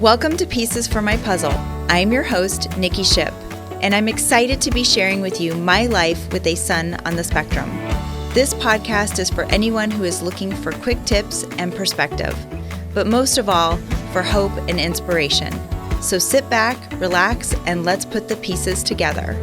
Welcome to Pieces for My Puzzle. I'm your host, Nikki Ship, and I'm excited to be sharing with you my life with a son on the spectrum. This podcast is for anyone who is looking for quick tips and perspective, but most of all, for hope and inspiration. So sit back, relax, and let's put the pieces together.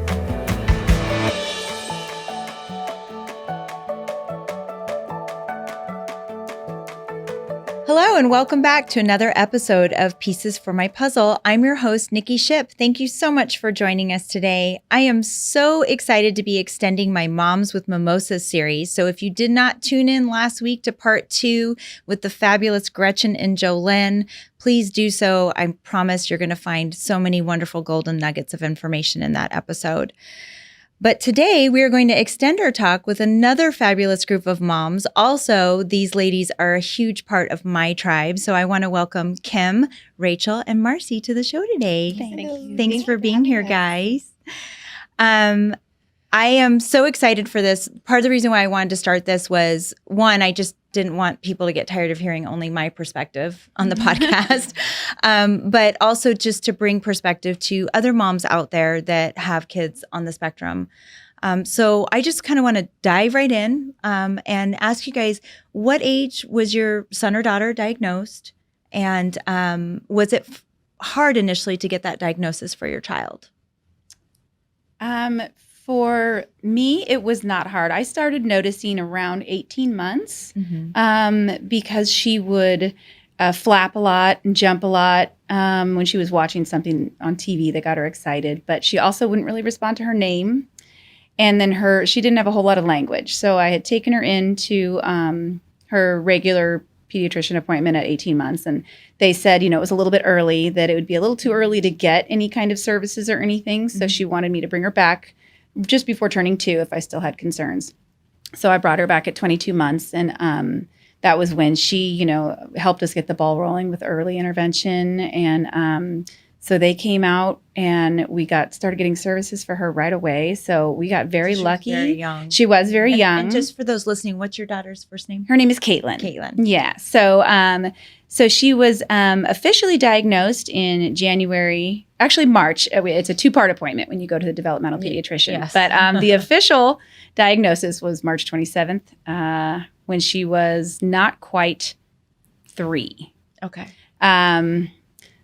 Hello and welcome back to another episode of Pieces for My Puzzle. I'm your host, Nikki Ship. Thank you so much for joining us today. I am so excited to be extending my Moms with Mimosas series. So if you did not tune in last week to part 2 with the fabulous Gretchen and Jolene, please do so. I promise you're going to find so many wonderful golden nuggets of information in that episode. But today we are going to extend our talk with another fabulous group of moms. Also, these ladies are a huge part of my tribe. So I want to welcome Kim, Rachel, and Marcy to the show today. Thanks for being here, guys. I am so excited for this. Part of the reason why I wanted to start this was, one, I just didn't want people to get tired of hearing only my perspective on the podcast, but also just to bring perspective to other moms out there that have kids on the spectrum. So I just kind of want to dive right in and ask you guys, what age was your son or daughter diagnosed? And was it hard initially to get that diagnosis for your child? For me, it was not hard. I started noticing around 18 months because she would flap a lot and jump a lot when she was watching something on TV that got her excited. But she also wouldn't really respond to her name. And then she didn't have a whole lot of language. So I had taken her into her regular pediatrician appointment at 18 months. And they said, it was a little bit early, that it would be a little too early to get any kind of services or anything. So she wanted me to bring her back just before turning 2 if I still had concerns. So I brought her back at 22 months. And that was when she, helped us get the ball rolling with early intervention. And so they came out and we started getting services for her right away. So we got very lucky. Very young. She was very young. And just for those listening, what's your daughter's first name? Her name is Caitlin. Caitlin. Yeah. So she was officially diagnosed in January, actually March. It's a 2-part appointment when you go to the developmental pediatrician. Yes. But the official diagnosis was March 27th when she was not quite 3. Okay.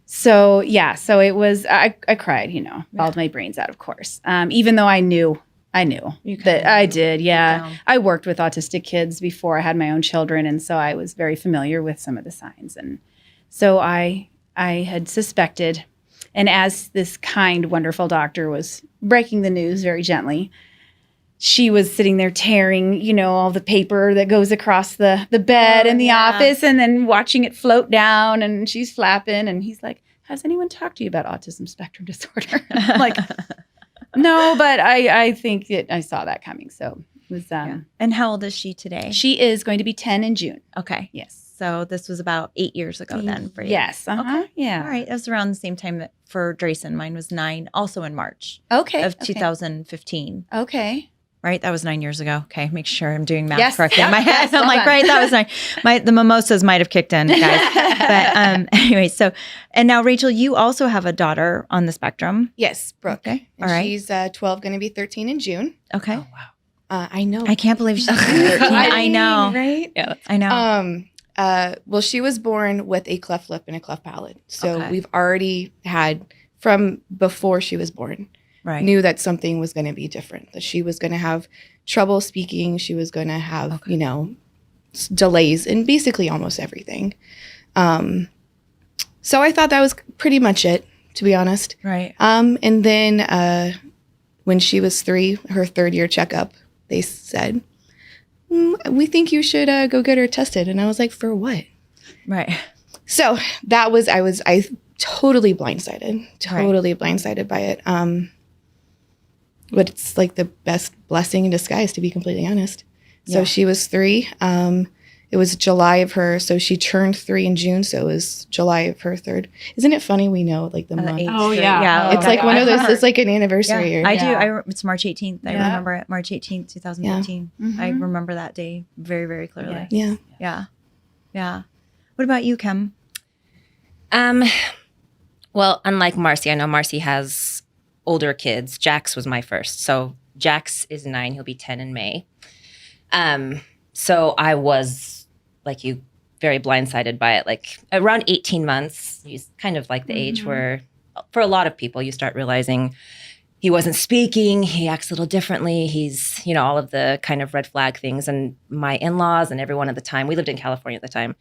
So it was, I cried, bawled my brains out, of course. Even though I knew that I did. Yeah. I worked with autistic kids before I had my own children. And so I was very familiar with some of the signs. And so I had suspected, and as this kind, wonderful doctor was breaking the news very gently, she was sitting there tearing, all the paper that goes across the bed in the office and then watching it float down, and she's flapping. And he's like, has anyone talked to you about autism spectrum disorder? I'm like, no, but I think I saw that coming. So it was. And how old is she today? She is going to be 10 in June. Okay. Yes. So this was about 8 years ago then for you. Yes. Okay. Yeah. All right. That was around the same time that for Drayson. Mine was 9, also in March. Okay. Of 2015. Okay. Right? That was 9 years ago. Okay. Make sure I'm doing math correctly in my head. Yes, I'm like, right, that was 9. The mimosas might have kicked in, guys. But anyway, and now Rachel, you also have a daughter on the spectrum. Yes, Brooke. Okay. And All right. She's 12, going to be 13 in June. Okay. Oh, wow. I know. I can't believe she's 13. I know. Right? Yeah. I know. Well, she was born with a cleft lip and a cleft palate. So Okay. we've already had, from before she was born, Right. knew that something was going to be different, that she was going to have trouble speaking. She was going to have, delays in basically almost everything. So I thought that was pretty much it, to be honest. Right. And then when she was 3, her 3rd year checkup, they said, we think you should go get her tested. And I was like, for what? Right. So that was, I totally blindsided by it. But it's like the best blessing in disguise, to be completely honest. So she was 3. It was July of her, so she turned 3 in June, so it was July of her 3rd. Isn't it funny we know like the month? Oh, yeah. Yeah. It's like one of those, it's like an anniversary. Yeah, Or, I do. It's March 18th. I Yeah. remember it. March 18th, 2015. I remember that day very, very clearly. Yeah. Yeah. Yeah. What about you, Kim? Well, unlike Marcy, I know Marcy has older kids. Jax was my first. So Jax is 9. He'll be 10 in May. So I was, like you, very blindsided by it. Like around 18 months, he's kind of like the age where, for a lot of people, you start realizing he wasn't speaking, he acts a little differently. He's, all of the kind of red flag things. And my in-laws and everyone at the time, we lived in California at the time,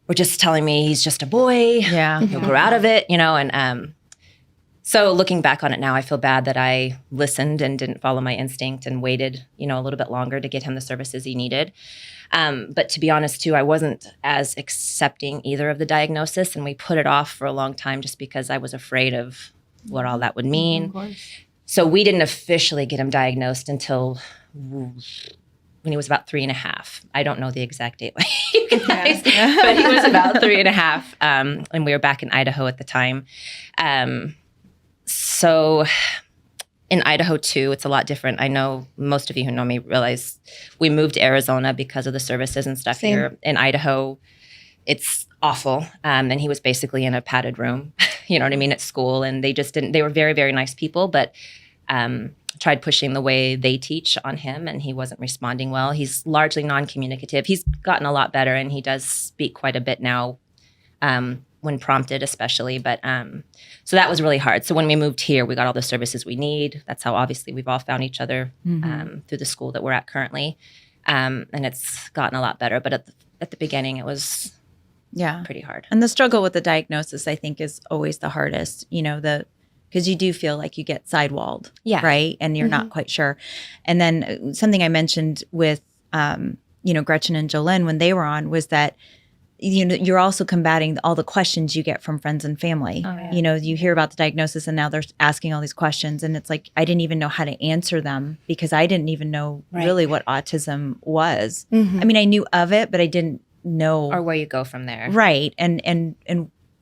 were just telling me he's just a boy. Yeah. He'll grow out of it, and so looking back on it now, I feel bad that I listened and didn't follow my instinct and waited, a little bit longer to get him the services he needed. But to be honest, too, I wasn't as accepting either of the diagnosis, and we put it off for a long time just because I was afraid of what all that would mean. Of course. So we didn't officially get him diagnosed until when he was about 3.5. I don't know the exact date, you guys, but he was about 3.5, and we were back in Idaho at the time. So in Idaho, too, it's a lot different. I know most of you who know me realize we moved to Arizona because of the services and stuff. Same. Here. In Idaho, it's awful. And he was basically in a padded room, at school. And they were very, very nice people, but tried pushing the way they teach on him, and he wasn't responding well. He's largely non-communicative. He's gotten a lot better, and he does speak quite a bit now. When prompted, especially. But so that was really hard. So when we moved here, we got all the services we need. That's how obviously we've all found each other through the school that we're at currently. And it's gotten a lot better. But at the beginning, it was pretty hard. And the struggle with the diagnosis, I think, is always the hardest, because you do feel like you get sidewalled, right? And you're not quite sure. And then something I mentioned with, Gretchen and Jolene when they were on was that you're also combating all the questions you get from friends and family. Oh, yeah. You hear about the diagnosis and now they're asking all these questions, and it's like, I didn't even know how to answer them because I didn't even know really what autism was. I mean, I knew of it, but I didn't know. Or where you go from there. Right. And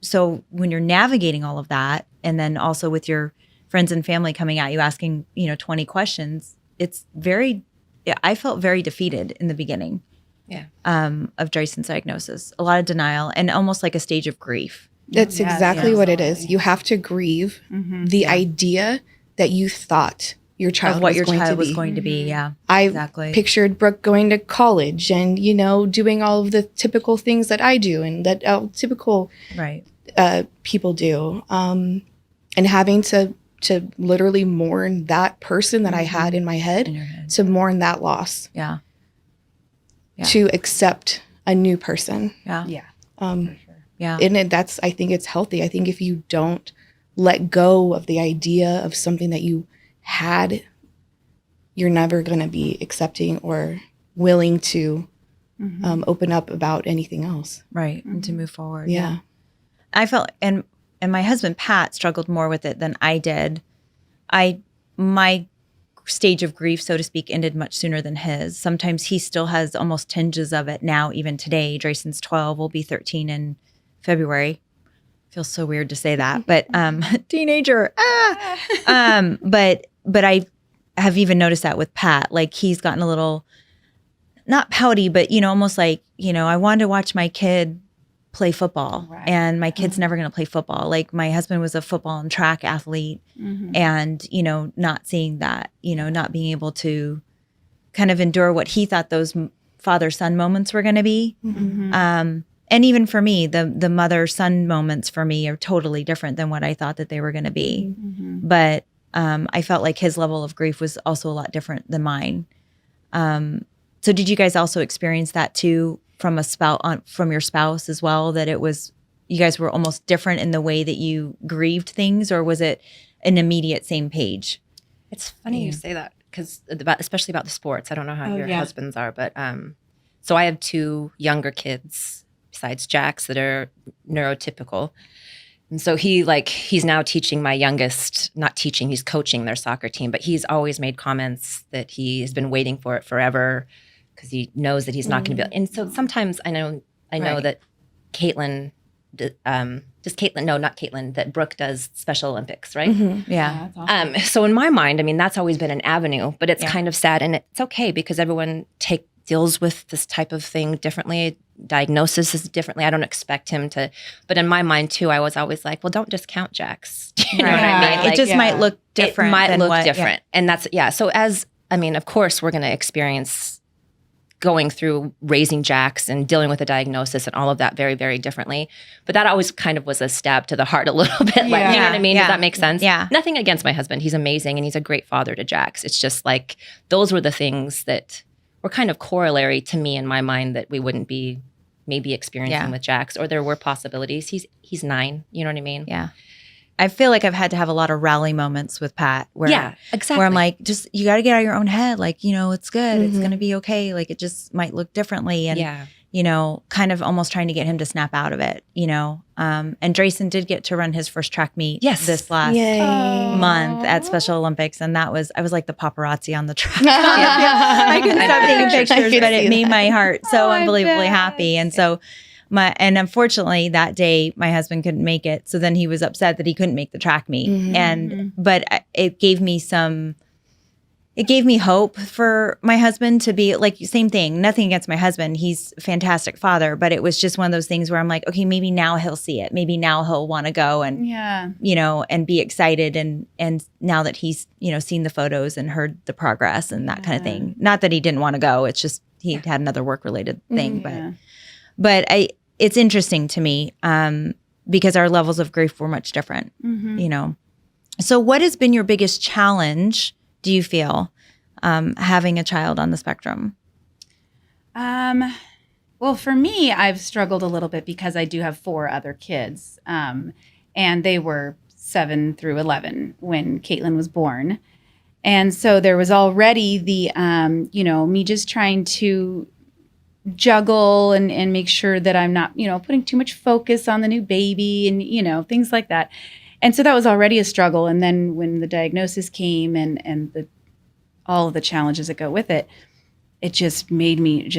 so when you're navigating all of that, and then also with your friends and family coming at you asking, 20 questions, I felt very defeated in the beginning. Of Dryson's diagnosis. A lot of denial and almost like a stage of grief. That's exactly what it is. You have to grieve the idea that you thought your child was going to be. Yeah, I pictured Brooke going to college and, doing all of the typical things that I do and that typical people do. And having to literally mourn that person that I had in my head, to mourn that loss. Yeah. To accept a new person. Yeah. And I think it's healthy. I think if you don't let go of the idea of something that you had, you're never going to be accepting or willing to open up about anything else. Right. And to move forward. Yeah. I felt, and my husband, Pat, struggled more with it than I did. My stage of grief, so to speak, ended much sooner than his. Sometimes he still has almost tinges of it now, even today. Drayson's 12, will be 13 in February. Feels so weird to say that, but teenager. But I have even noticed that with Pat. Like he's gotten a little, not pouty, but almost like, I wanted to watch my kid play football, and my kid's never going to play football. Like my husband was a football and track athlete, and not seeing that, not being able to kind of endure what he thought those father-son moments were going to be. And even for me, the mother-son moments for me are totally different than what I thought that they were going to be. But I felt like his level of grief was also a lot different than mine. So did you guys also experience that too? From from your spouse as well, that it was, you guys were almost different in the way that you grieved things, or was it an immediate same page? It's funny you say that, because especially about the sports. I don't know how your husbands are, but so I have 2 younger kids besides Jax that are neurotypical. And so he's now teaching my youngest, not teaching, he's coaching their soccer team, but he's always made comments that he has been waiting for it forever, because he knows that he's not going to be. And so sometimes I know that Caitlin, that Brooke does Special Olympics, right? Yeah. That's awesome. So in my mind, that's always been an avenue, but it's kind of sad, and it's okay because everyone deals with this type of thing differently. Diagnosis is differently. I don't expect him to, but in my mind too, I was always like, well, don't discount Jax. You know what I mean? It just might look different. It might than look what, different. And that's, so of course we're going to experience going through raising Jax and dealing with a diagnosis and all of that very, very differently. But that always kind of was a stab to the heart a little bit. Like, you know what I mean? Does that make sense? Yeah. Nothing against my husband. He's amazing and he's a great father to Jax. It's just like, those were the things that were kind of corollary to me in my mind that we wouldn't be maybe experiencing with Jax, or there were possibilities. He's 9, you know what I mean? Yeah. I feel like I've had to have a lot of rally moments with Pat where, exactly. where I'm like, just, you got to get out of your own head. Like, it's good. It's going to be okay. Like, it just might look differently. And, kind of almost trying to get him to snap out of it, And Drayson did get to run his first track meet this last month at Special Olympics. And I was like the paparazzi on the track. I couldn't stop taking pictures, but it made my heart so unbelievably happy. And so, and unfortunately that day my husband couldn't make it. So then he was upset that he couldn't make the track meet. But it gave me hope for my husband to be like, same thing, nothing against my husband. He's a fantastic father, but it was just one of those things where I'm like, okay, maybe now he'll see it. Maybe now he'll want to go and, and be excited. And now that he's, seen the photos and heard the progress and that kind of thing. Not that he didn't want to go. It's just, he had another work related thing, but it's interesting to me because our levels of grief were much different, So what has been your biggest challenge, do you feel, having a child on the spectrum? Well, for me, I've struggled a little bit because I do have 4 other kids, and they were 7 through 11 when Caitlin was born. And so there was already the, me just trying to juggle and make sure that I'm not, putting too much focus on the new baby and, things like that. And so that was already a struggle. And then when the diagnosis came and all of the challenges that go with it, it just made me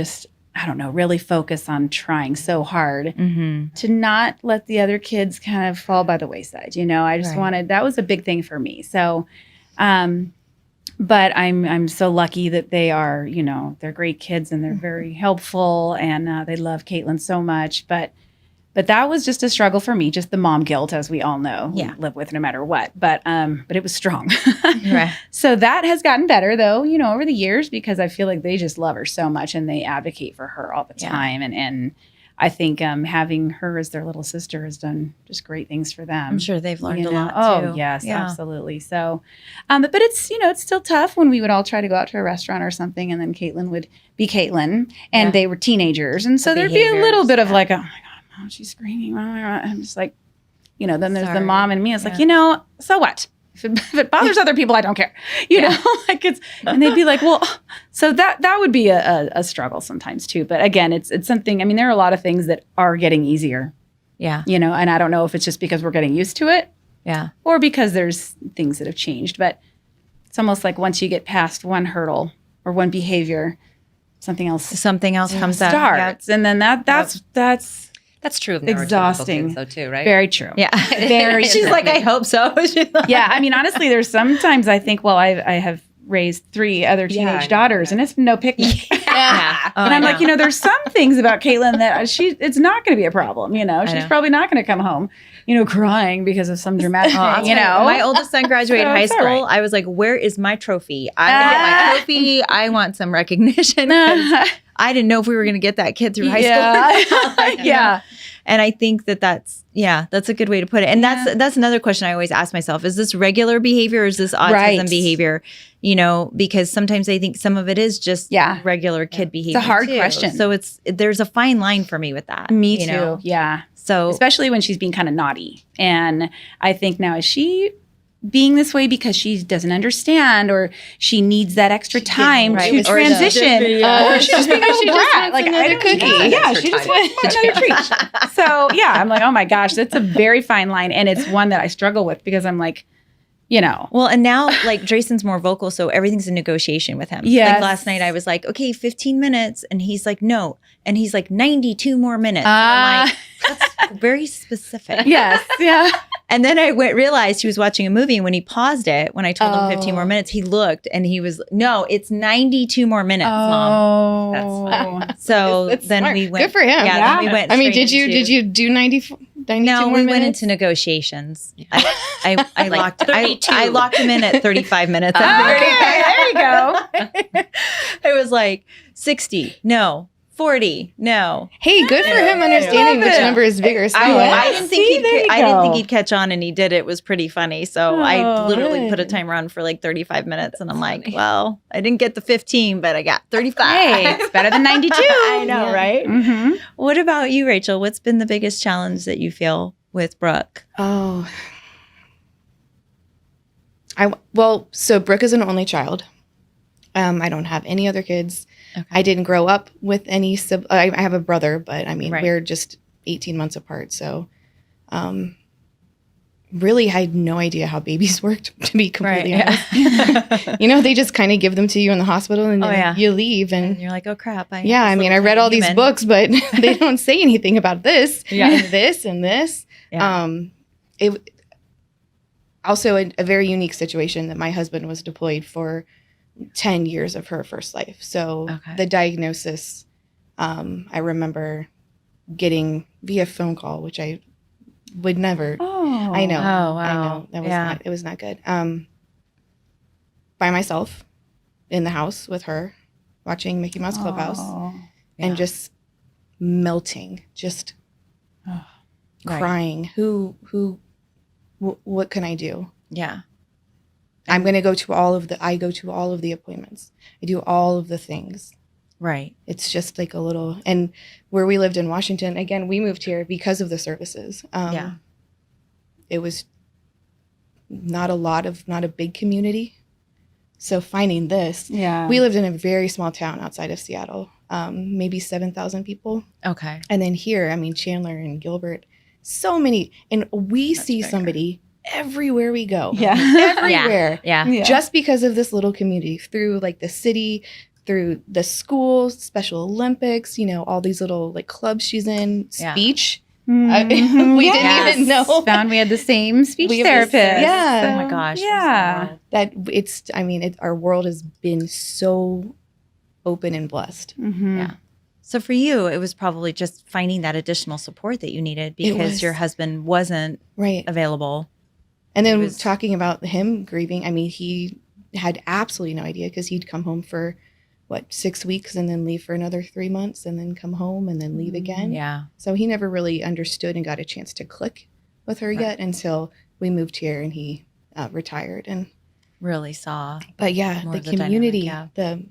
really focus on trying so hard to not let the other kids kind of fall by the wayside. I just wanted, that was a big thing for me. So, but I'm so lucky that they are, they're great kids and they're very helpful and they love Caitlin so much. But that was just a struggle for me, just the mom guilt, as we all know, we live with no matter what. But it was strong. So that has gotten better, though, over the years, because I feel like they just love her so much and they advocate for her all the time. And I think having her as their little sister has done just great things for them. I'm sure they've learned a lot, too. Oh, yes, absolutely. So, but it's, it's still tough when we would all try to go out to a restaurant or something, and then Caitlin would be Caitlin, and they were teenagers. And so there'd be a little bit of like, oh, my God, Mom, she's screaming. I'm just like, then there's the mom and me. It's like, so what? If it bothers other people, I don't care. You know, like and they'd be like, well, so that would be a struggle sometimes too. But again, it's something, I mean, there are a lot of things that are getting easier. Yeah. And I don't know if it's just because we're getting used to it. Yeah. Or because there's things that have changed. But it's almost like once you get past one hurdle or one behavior, something else comes up. Starts. And then that's true of exhausting kids, though, too, right? Very true. Yeah. She's like, I hope so. Yeah. I mean, honestly, there's sometimes I think, well, I have raised 3 other teenage daughters, and it's no picnic. And I'm like, there's some things about Caitlin that it's not going to be a problem. She's probably not going to come home, crying because of some dramatic thing. My oldest son graduated high school. Right. I was like, where is my trophy? I want my trophy. I want some recognition. I didn't know if we were going to get that kid through high school. Yeah. And I think that's a good way to put it. And that's another question I always ask myself. Is this regular behavior or is this autism behavior? Because sometimes I think some of it is just regular kid behavior. It's a hard question. So there's a fine line for me with that. Me too. Yeah. So especially when she's being kind of naughty. And I think now, is she being this way because she doesn't understand or she needs that extra time to transition? Or she's just being a little brat. Like, another cookie. Yeah, she just wants another treat. So, I'm like, oh my gosh, that's a very fine line. And it's one that I struggle with because I'm like, Well, and now, like, Drayson's more vocal, so everything's a negotiation with him. Yes. Like, last night I was like, okay, 15 minutes. And he's like, no. And he's like, 92 more minutes. And I'm like, that's very specific. Yes. Yeah. And then I realized he was watching a movie. And when he paused it, when I told him 15 more minutes, he looked and he was, no, it's 92 more minutes, Mom. So That's then smart. we went. Good for him. Yeah. Then we went. I mean, straight did you do 92 No, more we minutes? went into negotiations. I Like locked 32. I locked him in at 35 minutes. There you go. It was like 60. No. 40. No. Hey, good for him understanding which number is bigger or smaller. I didn't think See, there you I didn't go. think he'd catch on, and he did. It was pretty funny. So I Oh, literally put a good. timer on for like 35 minutes, and I'm like, well, I didn't get the 15, but I got 35. Hey, it's better than 92. I know, Yeah. right? Mm-hmm. What about you, Rachel? What's been the biggest challenge that you feel with Brooke? Oh. So Brooke is an only child. I don't have any other kids. Okay. I didn't grow up with any I have a brother, but I mean, Right. we're just 18 months apart. So, really had no idea how babies worked, to be completely honest. They just kind of give them to you in the hospital and Oh, then yeah. you leave. And And you're like, oh crap. I read all these books, but they don't say anything about this Yeah. and this and this. Yeah. It also a very unique situation that my husband was deployed for 10 years of her first life. So Okay. the diagnosis, I remember getting via phone call, which I would never. Oh. I know. Oh, wow. I know. That was it was not good. By myself in the house with her, watching Mickey Mouse Clubhouse Oh. and just melting, just Right. crying. What can I do? Yeah. I'm going to go to all of the appointments. I do all of the things. Right. It's just like a little, and where we lived in Washington, again, we moved here because of the services. Yeah. It was not a big community. So finding this, Yeah. we lived in a very small town outside of Seattle, maybe 7,000 people. Okay. And then here, I mean, Chandler and Gilbert, so many, and we see bigger. somebody everywhere we go. Yeah. Everywhere. Yeah. Yeah. Just because of this little community, through like the city, through the school, Special Olympics, all these little like clubs she's in, Yeah. speech. Mhm. We Yes. didn't even know Found we had the same speech We have the therapist. same- Yeah. Oh my gosh. Yeah. that our world has been so open and blessed. Mm-hmm. Yeah. So for you, it was probably just finding that additional support that you needed because was. your husband wasn't Right. available. And then It was- talking about him grieving, I mean, he had absolutely no idea because he'd come home for 6 weeks and then leave for another 3 months and then come home and then leave again. Yeah. So he never really understood and got a chance to click with her yet until we moved here and he retired. And Really saw. but yeah, More the of the community, dynamic,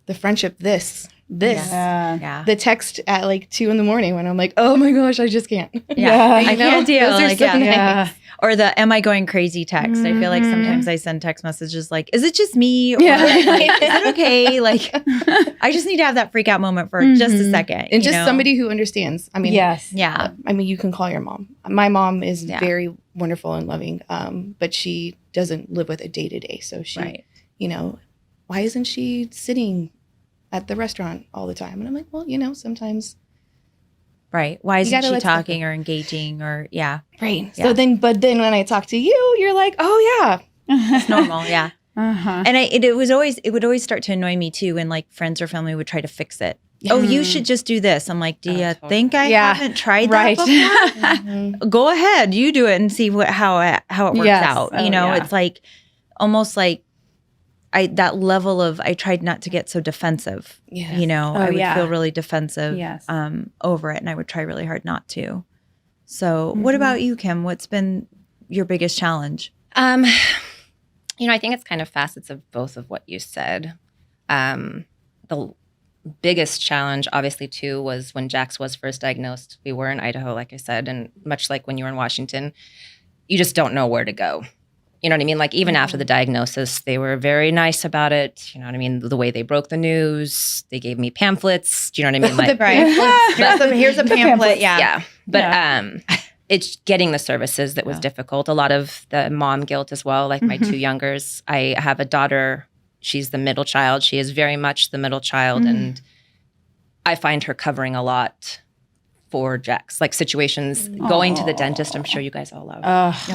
the friendship, this, Yeah. Yeah. the text at like 2 a.m. when I'm like, oh my gosh, I just can't. Yeah. I can't deal. Those are Like, so yeah. nice. Yeah. Or the am I going crazy text. I feel like Mhm. sometimes I send text messages like, is it just me? Or Yeah. like, is it okay? Like, I just need to have that freak out moment for just a Mhm. second. And you just know? somebody who understands. I mean, Yes. Yeah. I mean, you can call your mom. My mom is Yeah. very wonderful and loving, but she doesn't live with it day to day. So she, Right. why isn't she sitting at the restaurant all the time? And I'm like, well, sometimes. Right. Why isn't gotta she let stuff talking or engaging or, yeah, Right. Yeah. So but then when I talk to you, you're like, oh yeah. it's normal. Yeah. Uh-huh. And it would always start to annoy me too when like friends or family would try to fix it. Yeah. Oh, you should just do this. I'm like, do you totally. think I Yeah. haven't tried Right. that before? Mhm. Go ahead, you do it and see how it works Yes. out. Oh, yeah. It's like almost like that level of I tried not to get so defensive. Yeah. I would yeah. feel really defensive Yes. over it, and I would try really hard not to. So, what Mhm. about you, Kim? What's been your biggest challenge? I think it's kind of facets of both of what you said. The biggest challenge, obviously, too, was when Jax was first diagnosed. We were in Idaho, like I said, and much like when you were in Washington, you just don't know where to go. You know what I mean? Like even after the diagnosis, they were very nice about it. You know what I mean? The way they broke the news, they gave me pamphlets. Do you know what I mean? Like, Here's a The pamphlet. pamphlets. Yeah. yeah. But Yeah. it's getting the services that was Yeah. difficult. A lot of the mom guilt as well, like my Mhm. two youngers. I have a daughter. She's the middle child. She is very much the middle child. Mm. And I find her covering a lot for Jax, like situations going to the dentist. I'm sure you guys all love.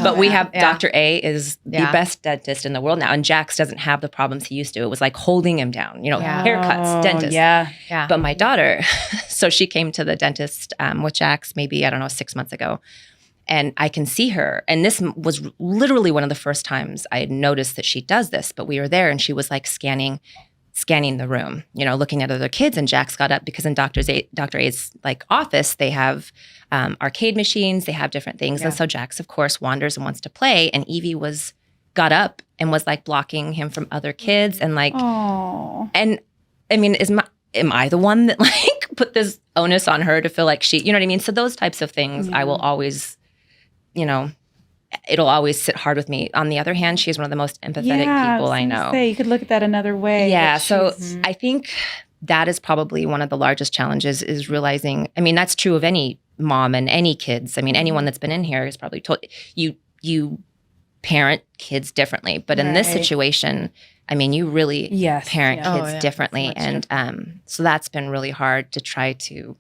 But we have Dr. A is the best dentist in the world now. And Jax doesn't have the problems he used to. It was like holding him down, haircuts, dentist. Yeah. But my daughter, so she came to the dentist with Jax maybe, 6 months ago. And I can see her. And this was literally one of the first times I had noticed that she does this. But we were there and she was like scanning the room, looking at other kids. And Jax got up because in Dr. A's like office, they have arcade machines, they have different things. Yeah. And so Jax, of course, wanders and wants to play. And Evie got up and was like blocking him from other kids. And like, and I mean, am I the one that like put this onus on her to feel like she, you know what I mean? So those types of things I will always, it'll always sit hard with me. On the other hand, she's one of the most empathetic people I know. You could look at that another way. Yeah. So I think that is probably one of the largest challenges is realizing, I mean, that's true of any mom and any kids. I mean, anyone that's been in here is probably told you parent kids differently. But in this situation, I mean, you really parent kids differently. And so that's been really hard to try to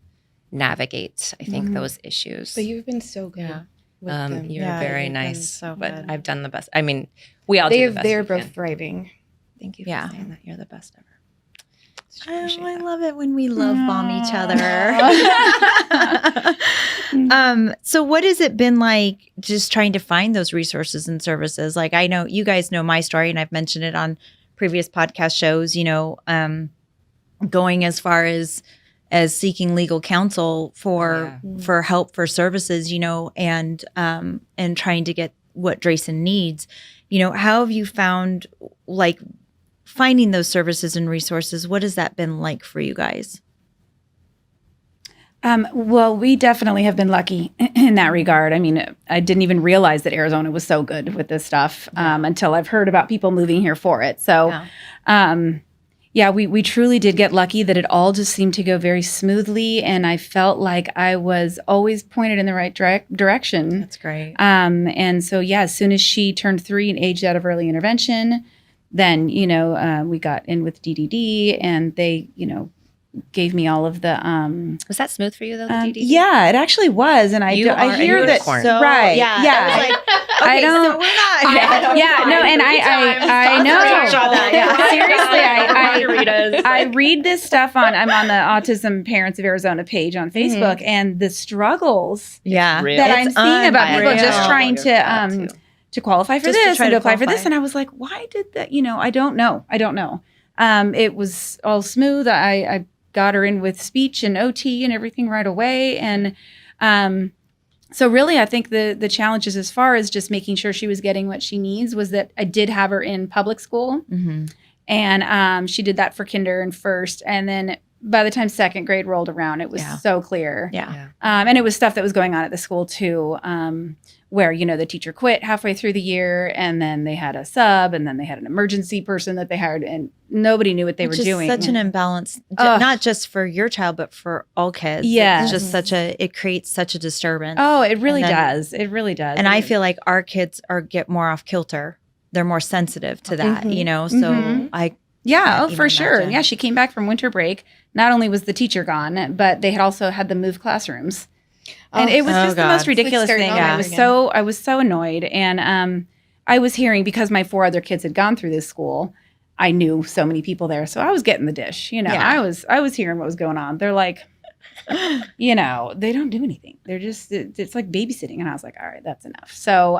navigate, I think, those issues. But you've been so good. Yeah. You're very nice, so but I've done the best. I mean, we all do the best. They're both thriving. Thank you for saying that. You're the best ever. I love it when we love bomb each other. So what has it been like just trying to find those resources and services? Like, I know you guys know my story and I've mentioned it on previous podcast shows, going as far as seeking legal counsel for help, for services, and trying to get what Drayson needs. How have you found like finding those services and resources? What has that been like for you guys? Well, we definitely have been lucky in that regard. I mean, I didn't even realize that Arizona was so good with this stuff until I've heard about people moving here for it. So, we truly did get lucky that it all just seemed to go very smoothly. And I felt like I was always pointed in the right direction. That's great. And so, as soon as she turned 3 and aged out of early intervention, then, we got in with DDD and they, gave me all of the was that smooth for you though, the DDD? Yeah, it actually was. And I hear that right. Yeah. I was like, okay, I don't, so we're not. I know. Seriously, I read this stuff I'm on the Autism Parents of Arizona page on Facebook and the struggles that I'm seeing about people just trying to qualify for this and to apply for this. And I was like, why did that? I don't know. It was all smooth. I got her in with speech and OT and everything right away. And so really, I think the challenges as far as just making sure she was getting what she needs was that I did have her in public school. Mm-hmm. And she did that for kinder and first. And then by the time second grade rolled around, it was so clear. Yeah. And it was stuff that was going on at the school too, where, the teacher quit halfway through the year and then they had a sub and then they had an emergency person that they hired and nobody knew what they were doing. Such an imbalance, not just for your child, but for all kids. Yeah. It's just it creates such a disturbance. Oh, it really does. It really does. And I feel like our kids get more off kilter. They're more sensitive to that, so for sure. Yeah, she came back from winter break. Not only was the teacher gone, but they had also had them move classrooms. And it was just the most ridiculous thing. I was so annoyed. And I was hearing, because my 4 other kids had gone through this school, I knew so many people there. So I was getting the dish. I was hearing what was going on. They're like, they don't do anything. They're just, it's like babysitting. And I was like, all right, that's enough. So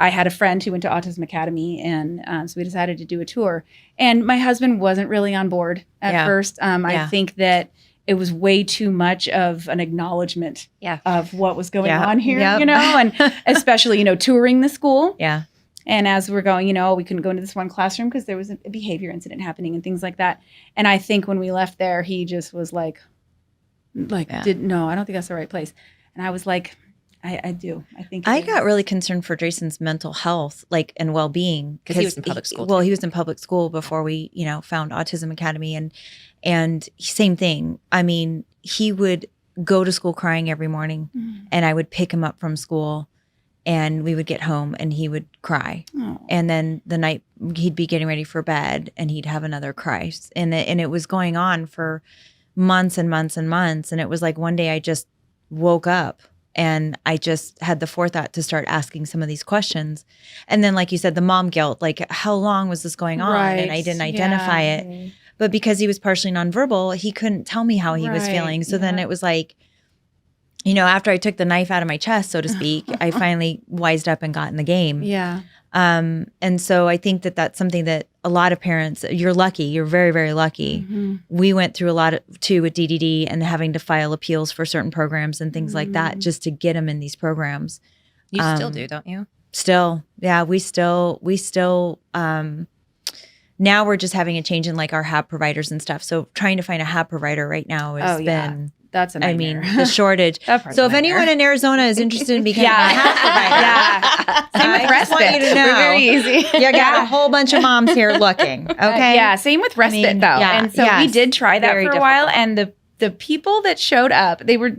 I had a friend who went to Autism Academy, and so we decided to do a tour. And my husband wasn't really on board at first. I think that it was way too much of an acknowledgement of what was going on here, and especially, touring the school. Yeah. And as we're going, we couldn't go into this one classroom because there was a behavior incident happening and things like that. And I think when we left there, he just was no, I don't think that's the right place. And I was like, I do. I think I got really concerned for Drayson's mental health, and well-being, because he was in public school. Well, he was in public school before we, found Autism Academy, and same thing. I mean, he would go to school crying every morning, and I would pick him up from school, and we would get home, and he would cry, and then the night he'd be getting ready for bed, and he'd have another cry, and it was going on for months and months and months, and it was like one day I just woke up and I just had the forethought to start asking some of these questions. And then, like you said, the mom guilt, like how long was this going on? And I didn't identify it. But because he was partially nonverbal, he couldn't tell me how he was feeling. So then it was like, after I took the knife out of my chest, so to speak, I finally wised up and got in the game. Yeah. And so I think that that's something that a lot of parents, you're lucky, you're very, very lucky. We went through a lot too with DDD and having to file appeals for certain programs and things like that just to get them in these programs. You still do, don't you? Still. Yeah, we still, now we're just having a change in like our HAB providers and stuff. So trying to find a HAB provider right now has been... That's a nightmare. the shortage. So if anyone in Arizona is interested in becoming a HAB provider, same with respite. Want you to know, we're very easy. You got a whole bunch of moms here looking. Okay. Same with respite though. And so we did try that for a while. And the people that showed up, they were,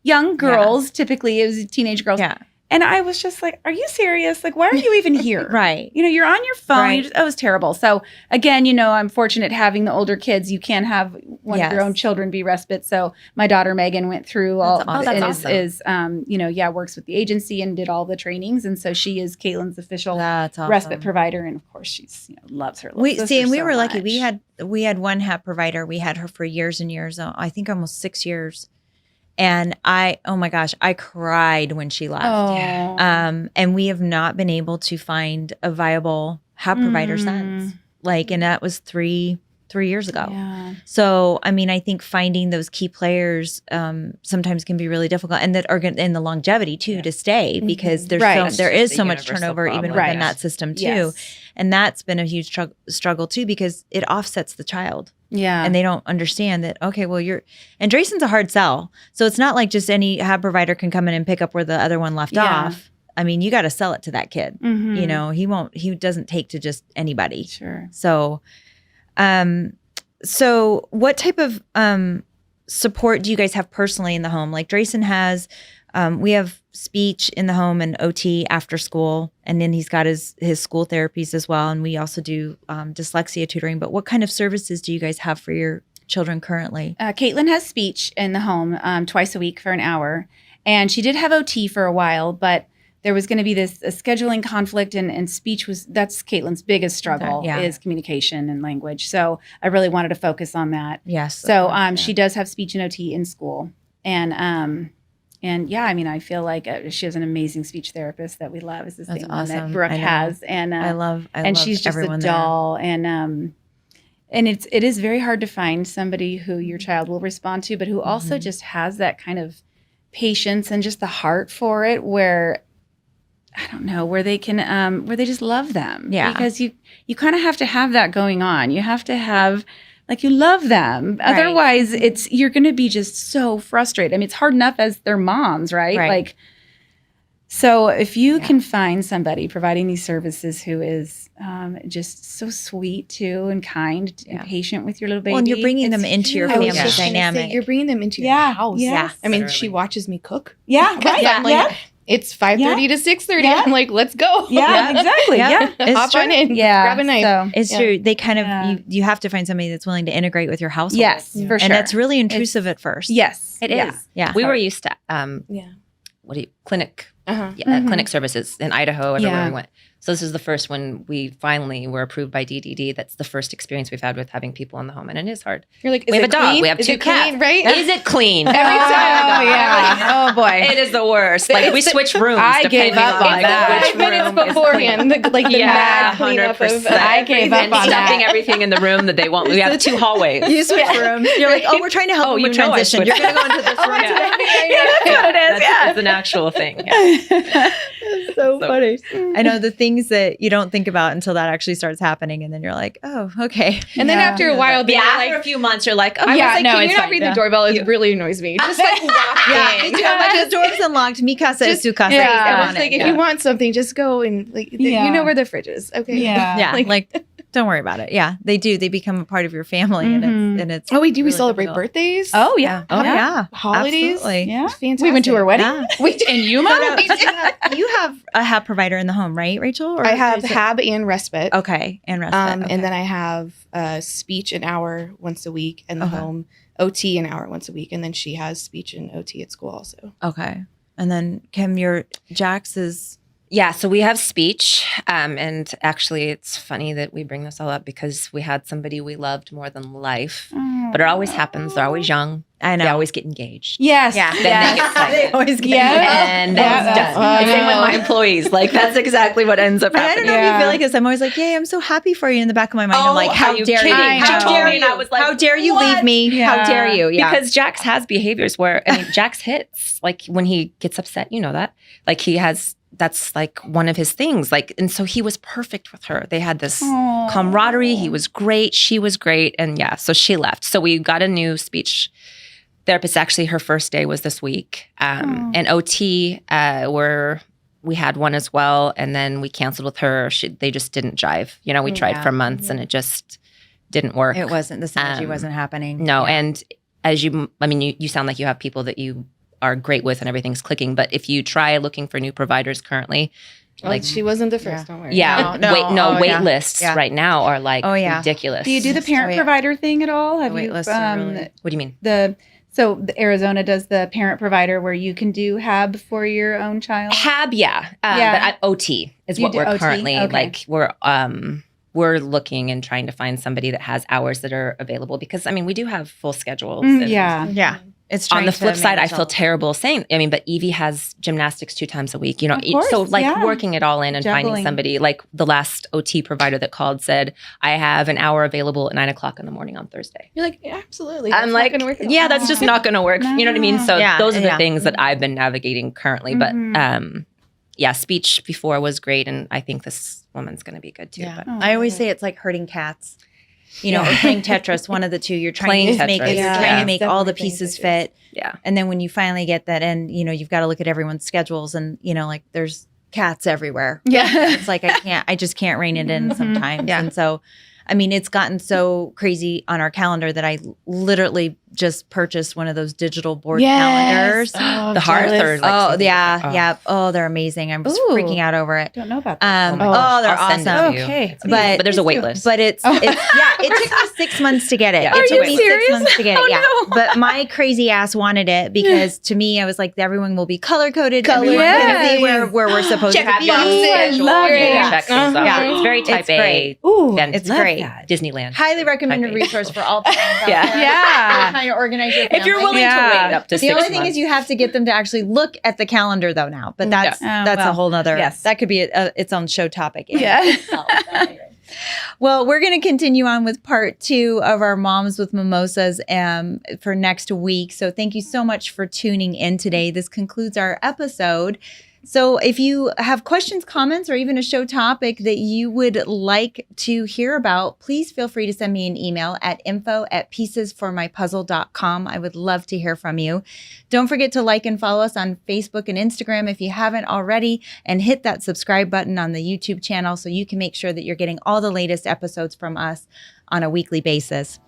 young girls. Typically, it was teenage girls. Yeah. And I was just like, are you serious? Like, why are you even here? Right. You're on your phone. Right. It was terrible. So again, I'm fortunate having the older kids. You can have one of your own children be respite. So my daughter Megan went through all That's awesome. is works with the agency and did all the trainings. And so she is Caitlin's official That's awesome. respite provider. And of course she's, loves her. We were lucky. We had one HAB provider. We had her for years and years. I think almost 6 years. And oh my gosh, I cried when she left. And we have not been able to find a viable HAB provider since. And that was three years ago. Yeah. So, I think finding those key players sometimes can be really difficult, and that are in the longevity too to stay, because there is so much turnover even within that system too. Yes. And that's been a huge struggle too, because it offsets the child. Yeah. And they don't understand that, okay, well, and Drayson's a hard sell. So it's not like just any HAB provider can come in and pick up where the other one left off. You got to sell it to that kid. He doesn't take to just anybody. Sure. So, so what type of support do you guys have personally in the home? Like Drayson has, we have speech in the home and OT after school, and then he's got his school therapies as well. And we also do dyslexia tutoring. But what kind of services do you guys have for your children currently? Caitlin has speech in the home twice a week for an hour. And she did have OT for a while, but there was going to be a scheduling conflict, and speech that's Caitlin's biggest struggle is communication and language. So I really wanted to focus on that. Yes. So she does have speech and OT in school. And I feel like she has an amazing speech therapist that we love. Is the same one that Brooke has, and I love she's just a doll, and it is very hard to find somebody who your child will respond to, but who also just has that kind of patience and just the heart for it, where where they can where they just love them. Yeah, because you kind of have to have that going on. You have to have. Like, you love them. Right. Otherwise, you're going to be just so frustrated. It's hard enough as their moms, right? Like, so if you can find somebody providing these services who is just so sweet too, and kind and patient with your little baby. Well, and you're bringing them into your family dynamic. You're bringing them into your house. Yeah. She watches me cook. Yeah, right. It's 5:30 to 6:30. Yeah. I'm like, let's go. Yeah, exactly. Yeah. Hop on in. Yeah. Grab a knife. So, it's true. They kind of, you have to find somebody that's willing to integrate with your household. Yes, for sure. And that's really intrusive at first. Yes. It is. Yeah. We were used to, clinic, clinic services in Idaho, everywhere we went. So this is the first one we finally were approved by DDD. That's the first experience we've had with having people in the home, and it is hard. You're like, we have a dog. Clean? We have 2 cats. Clean, right? Is it clean? Every time. Oh boy. It is the worst. Like, we switch rooms. I gave up on that. 5 minutes beforehand. The mad cleanup of. I gave up on that. Stuffing everything in the room that they want. We have 2 hallways. You switch rooms. You're like, we're trying to help you with transition. You're going to go into this room. That's what it is. It's an actual thing. Yeah. So funny. I know the things that you don't think about until that actually starts happening, and then you're like, oh, okay. And then after a while, after a few months, you're like, oh, can you not read the doorbell? It really annoys me. Just like walk in. The door's unlocked. Mi casa es su casa. Yeah. Like, if you want something, just go and you know where the fridge is. Okay. Yeah. Like don't worry about it. Yeah, they do. They become a part of your family, and it's. Oh, we do. Really we celebrate difficult. Birthdays. Oh yeah. Holidays. Absolutely. Yeah. Fantastic. We went to her wedding. Yeah. In Yuma. You have a HAB provider in the home, right, Rachel? Or I have HAB and respite. Okay, and respite. And then I have speech an hour once a week in the home. OT an hour once a week, and then she has speech and OT at school also. Okay. And then Kim, Jax is... Yeah, so we have speech. And actually, it's funny that we bring this all up because we had somebody we loved more than life. But it always happens. They're always young. I know. They always get engaged. Yes. Yeah. Then they get pregnant. They always get And then it's done. Same with my employees. Like, that's exactly what ends up I happening. don't know if you feel like this. I'm always like, yay, I'm so happy for you. In the back of my mind, I'm like, how are you dare you? kidding? How She dare told you? me, and I was like, how dare you leave me? Yeah. How dare you? Yeah. Because Jax has behaviors where, Jax hits. Like, when he gets upset, you know that. Like, that's like one of his things. Like, and so he was perfect with her. They had this camaraderie. He was great. She was great. And so she left. So we got a new speech therapist. Actually, her first day was this week. And OT, we had one as well. And then we canceled with her. They just didn't jive. We tried for months and it just didn't work. It wasn't, the synergy wasn't happening. No. Yeah. And as you sound like you have people that you are great with and everything's clicking. But if you try looking for new providers currently, Like she wasn't the first. Don't worry. Wait lists right now are like ridiculous. Do you do the parent provider thing at all? Have you? Lists are really... What do you mean? So Arizona does the parent provider where you can do HAB for your own child. HAB, but OT is what we're OT? currently Okay. we're looking and trying to find somebody that has hours that are available because we do have full schedules. Yeah. It's on the trying flip to side, I manage feel all- terrible saying. But Evie has gymnastics 2 times a week. Of course, so working it all in and Juggling. finding somebody. Like the last OT provider that called said, "I have an hour available at 9:00 in the morning on Thursday." You're like, yeah, absolutely. I'm like, that's just not going to work. You know what I mean? So Yeah, those are the yeah. things that I've been navigating currently. But speech before was great, and I think this woman's going to be good too. Yeah. But I always say it's like herding cats. Or playing Tetris, one of the two. You're trying Playing to make Tetris. it. You're Yeah. trying to make all the Definitely pieces playing fit. yeah. And then when you finally get that in, you've got to look at everyone's schedules and, like there's cats everywhere. Yeah. It's like I just can't rein it in sometimes. Yeah. And so, it's gotten so crazy on our calendar that I literally just purchased one of those digital board calendars. Oh, The hearth or like Oh, something yeah. different. Yeah. Oh, they're amazing. I'm just Ooh. freaking out over it. Don't know about that. They're I'll send awesome. it to you. Okay. But there's a wait list. But it took me 6 months to get it. Yeah. It Are took you me serious? 6 months to get it. Oh, Yeah. no. But my crazy ass wanted it because to me, I was like, everyone will be color coded. Color Everyone can coded. see where we're supposed Check to be. boxes. I love it. Check things off. Yeah. It's very type It's A. great. Ooh. And It's love great. that. Disneyland. Highly recommended Type A. resource for all parents out Yeah. there. Yeah. Trying to organize your If you're family. willing Yeah. to wait up to The 6 only months. thing is you have to get them to actually look at the calendar though now. But that's Yeah. that's a Well, whole nother yes. that could be its own show topic. Yeah. Well, we're going to continue on with part 2 of our Moms with Mimosas for next week. So thank you so much for tuning in today. This concludes our episode. So if you have questions, comments, or even a show topic that you would like to hear about, please feel free to send me an email at info@piecesformypuzzle.com. I would love to hear from you. Don't forget to like and follow us on Facebook and Instagram if you haven't already, and hit that subscribe button on the YouTube channel so you can make sure that you're getting all the latest episodes from us on a weekly basis.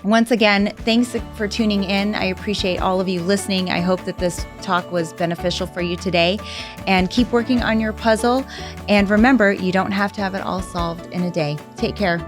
Once again, thanks for tuning in. I appreciate all of you listening. I hope that this talk was beneficial for you today. And keep working on your puzzle. And remember, you don't have to have it all solved in a day. Take care.